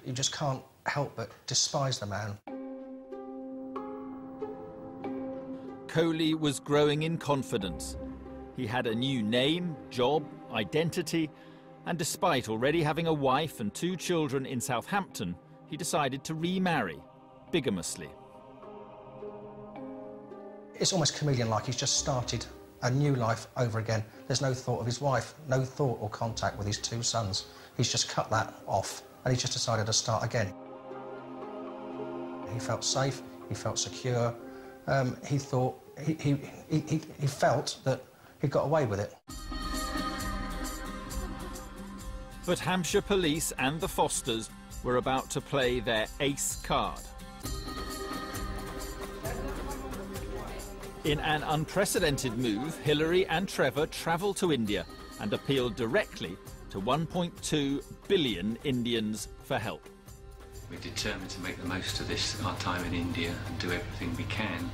You just can't help but despise the man. Kohli was growing in confidence. He had a new name, job, identity, and despite already having a wife and 2 children in Southampton, he decided to remarry, bigamously. It's almost chameleon-like. He's just started a new life over again. There's no thought of his wife, no thought or contact with his 2 sons. He's just cut that off, and he's just decided to start again. He felt safe, he felt secure. He thought, he felt that he got away with it. But Hampshire police and the Fosters were about to play their ace card. In an unprecedented move, Hillary and Trevor travelled to India and appealed directly to 1.2 billion Indians for help. We're determined to make the most of this, our time in India, and do everything we can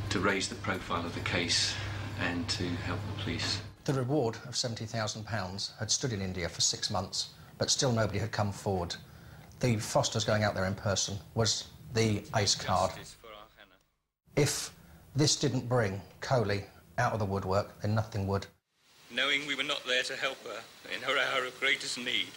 to raise the profile of the case and to help the police. The reward of £70,000 had stood in India for 6 months, but still nobody had come forward. The Fosters going out there in person was the ace card. If this didn't bring Kohli out of the woodwork, then nothing would. Knowing we were not there to help her in her hour of greatest need,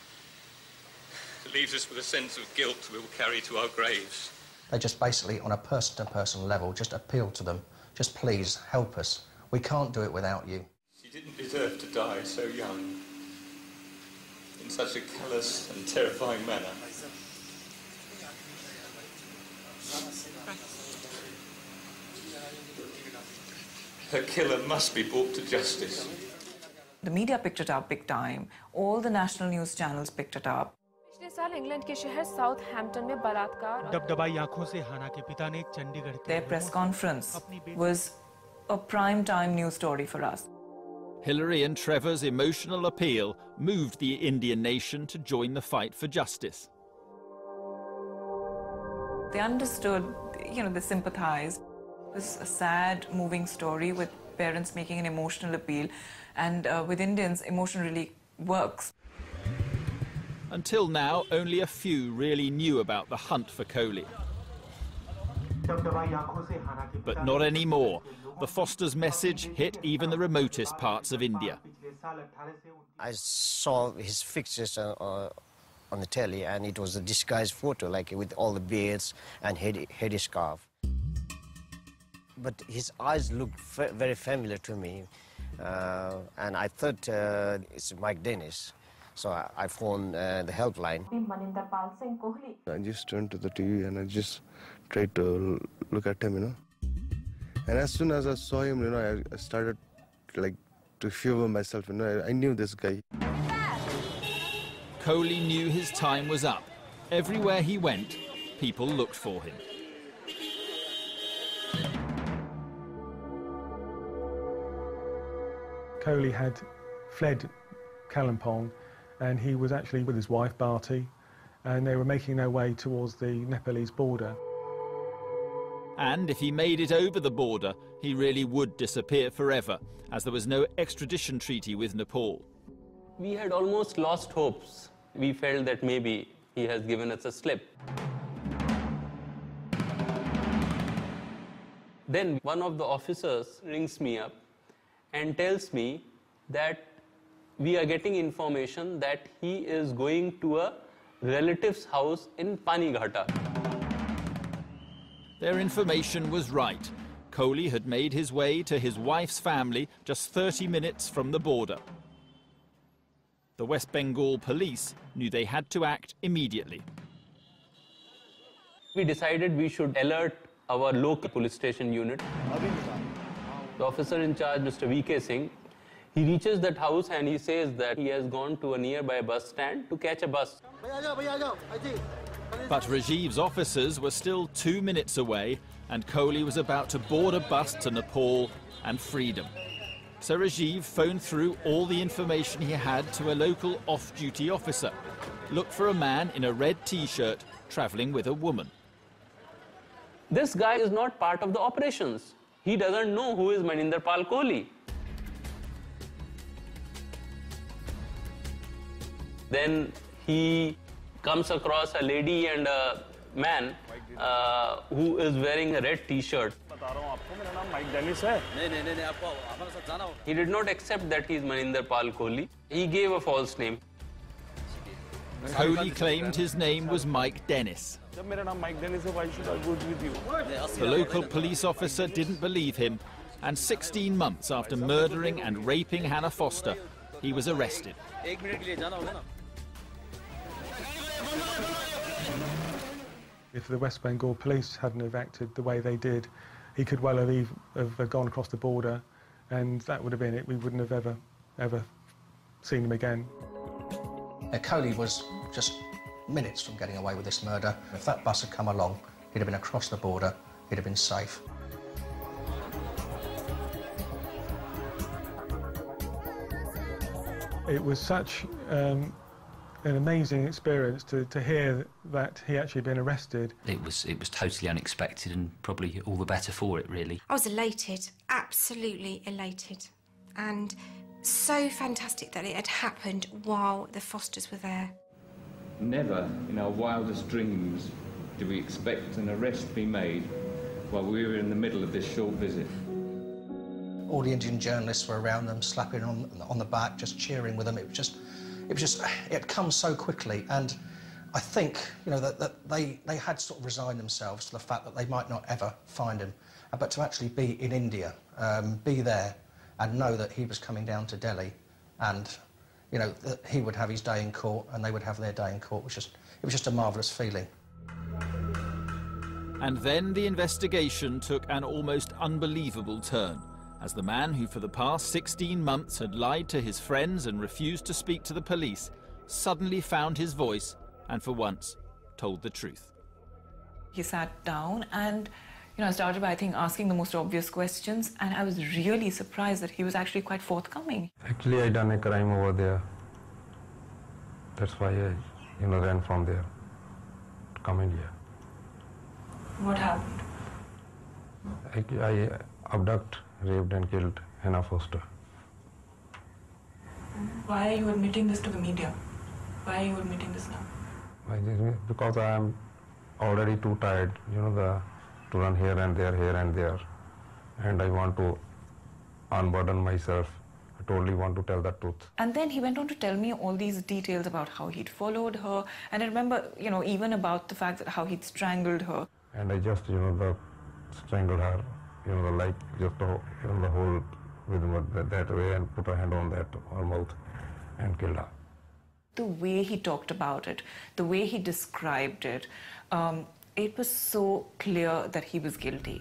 it leaves us with a sense of guilt we will carry to our graves. They just basically, on a person-to-person level, just appealed to them, just please help us. We can't do it without you. She didn't deserve to die so young, in such a callous and terrifying manner. Her killer must be brought to justice. The media picked it up big time. All the national news channels picked it up. Their press conference was a prime-time news story for us. Hillary and Trevor's emotional appeal moved the Indian nation to join the fight for justice. They understood, they sympathized. It was a sad, moving story with parents making an emotional appeal, and with Indians, emotion really works. Until now, only a few really knew about the hunt for Kohli. But not anymore. The Fosters' message hit even the remotest parts of India. I saw his pictures on the telly, and it was a disguised photo, like with all the beards and heady scarf. But his eyes looked very familiar to me, and I thought it's Mike Dennis. So I phoned the helpline. Maninder Pal Singh Kohli. I just turned to the TV and I just tried to look at him, And as soon as I saw him, I started to shiver myself. I knew this guy. Kohli knew his time was up. Everywhere he went, people looked for him. Kohli had fled Kalimpong, and he was actually with his wife, Bharti, and they were making their way towards the Nepalese border. And if he made it over the border, he really would disappear forever, as there was no extradition treaty with Nepal. We had almost lost hopes. We felt that maybe he has given us a slip. Then one of the officers rings me up and tells me that we are getting information that he is going to a relative's house in Panighata. Their information was right. Kohli had made his way to his wife's family just 30 minutes from the border. The West Bengal police knew they had to act immediately. We decided we should alert our local police station unit. The officer in charge, Mr. V.K. Singh, he reaches that house and he says that he has gone to a nearby bus stand to catch a bus. But Rajiv's officers were still 2 minutes away, and Kohli was about to board a bus to Nepal and freedom. So Rajiv phoned through all the information he had to a local off-duty officer. Looked for a man in a red T-shirt travelling with a woman. This guy is not part of the operations. He doesn't know who is Maninder Pal Kohli. Then he comes across a lady and a man who is wearing a red t-shirt. He did not accept that he is Maninder Pal Kohli. He gave a false name. Kohli claimed his name was Mike Dennis. Why should I go with you? The local police officer didn't believe him, and 16 months after murdering and raping Hannah Foster, he was arrested. If the West Bengal police hadn't have acted the way they did, he could well have gone across the border, and that would have been it. We wouldn't have ever seen him again. Kohli was just minutes from getting away with this murder. If that bus had come along, he'd have been across the border, he'd have been safe. It was such an amazing experience to hear that he actually been arrested. It was totally unexpected, and probably all the better for it, really. I was elated, absolutely elated, and so fantastic that it had happened while the Fosters were there. Never in our wildest dreams did we expect an arrest be made while we were in the middle of this short visit. All the Indian journalists were around them, slapping on the back, just cheering with them. It had come so quickly, and I think, you know, that they had sort of resigned themselves to the fact that they might not ever find him, but to actually be in India, be there, and know that he was coming down to Delhi, and, you know, that he would have his day in court and they would have their day in court. It was just a marvellous feeling. And then the investigation took an almost unbelievable turn, as the man who for the past 16 months had lied to his friends and refused to speak to the police suddenly found his voice and for once told the truth. He sat down and, you know, I started by, I think, asking the most obvious questions, and I was really surprised that he was actually quite forthcoming. Actually, I done a crime over there. That's why I, ran from there to come in here. What happened? I abducted, raped and killed Hannah Foster. Why are you admitting this to the media? Why are you admitting this now? Because I am already too tired, to run here and there, and I want to unburden myself. I totally want to tell the truth. And then he went on to tell me all these details about how he'd followed her, and I remember, even about the fact that how he'd strangled her. And I just, strangled her, like just the whole with that way, and put a hand on her mouth and killed her. The way he talked about it, the way he described it, it was so clear that he was guilty.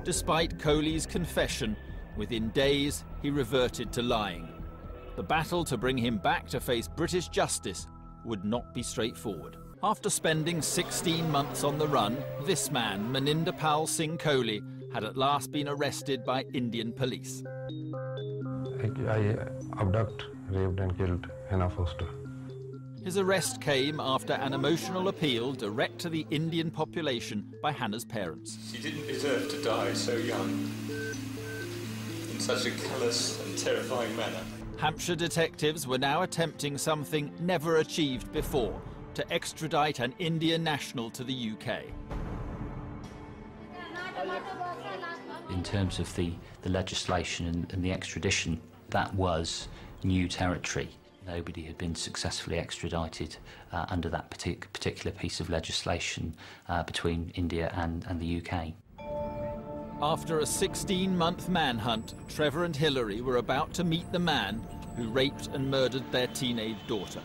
Despite Kohli's confession, within days he reverted to lying. The battle to bring him back to face British justice would not be straightforward. After spending 16 months on the run, this man, Maninder Pal Singh Kohli, had at last been arrested by Indian police. I abducted, raped and killed Hannah Foster. His arrest came after an emotional appeal direct to the Indian population by Hannah's parents. She didn't deserve to die so young, in such a callous and terrifying manner. Hampshire detectives were now attempting something never achieved before, to extradite an Indian national to the UK. In terms of the legislation and the extradition, that was new territory. Nobody had been successfully extradited under that particular piece of legislation between India and the UK. After a 16-month manhunt, Trevor and Hilary were about to meet the man who raped and murdered their teenage daughter.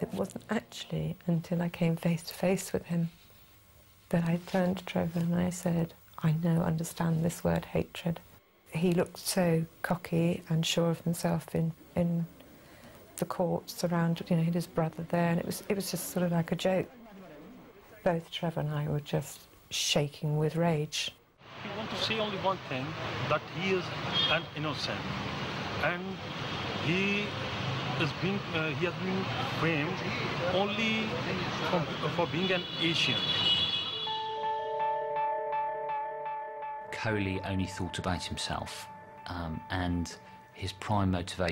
It wasn't actually until I came face to face with him that I turned to Trevor and I said, I understand this word, hatred. He looked so cocky and sure of himself in the court, surrounded, he had his brother there, and it was just sort of like a joke. Both Trevor and I were just shaking with rage. We want to say only one thing, that he is an innocent, and he has been framed only for being an Asian. Kohli only thought about himself, and his prime motivation